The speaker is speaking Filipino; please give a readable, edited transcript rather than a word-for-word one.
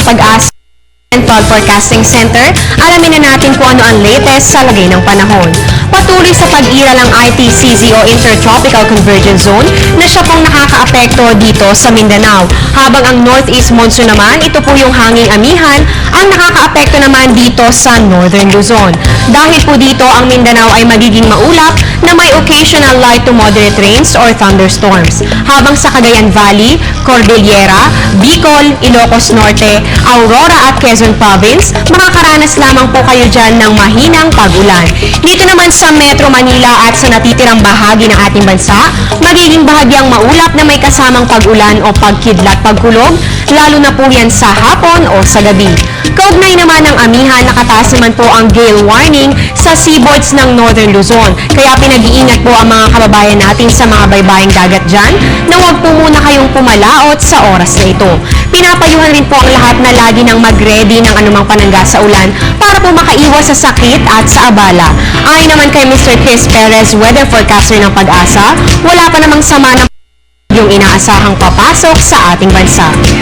Pag-asa Fog Forecasting Center, alamin na natin kung ano ang latest sa lagay ng panahon. Patuloy sa pag-iral ang ITCZ o Intertropical Convergence Zone na siya pong nakakaapekto dito sa Mindanao. Habang ang Northeast Monsoon naman, ito po yung hanging amihan ang nakakaapekto naman dito sa Northern Luzon. Dahil po dito ang Mindanao ay magiging maulap na may occasional light to moderate rains or thunderstorms. Habang sa Cagayan Valley, Cordillera, Bicol, Ilocos Norte, Aurora at Quezon Province, makakaranas lamang po kayo dyan ng mahinang pag-ulan. Dito naman sa Metro Manila at sa natitirang bahagi ng ating bansa, magiging bahagyang maulap na may kasamang pag-ulan o pagkidlat pagkulog, lalo na po yan sa hapon o sa gabi. Kaugnay naman ng amihan, nakataas naman po ang gale warning sa seaboards ng Northern Luzon. Kaya pinag-iingat po ang mga kababayan natin sa mga baybaying dagat dyan na huwag po muna kayong pumalaot sa oras na ito. Pinapayuhan rin po ang lahat na lagi nang mag-ready ng anumang panangga sa ulan para po makaiwas sa sakit at sa abala. Ayon naman kay Mr. Chris Perez, weather forecaster ng Pag-asa, wala pa namang sama ng yung inaasahang papasok sa ating bansa.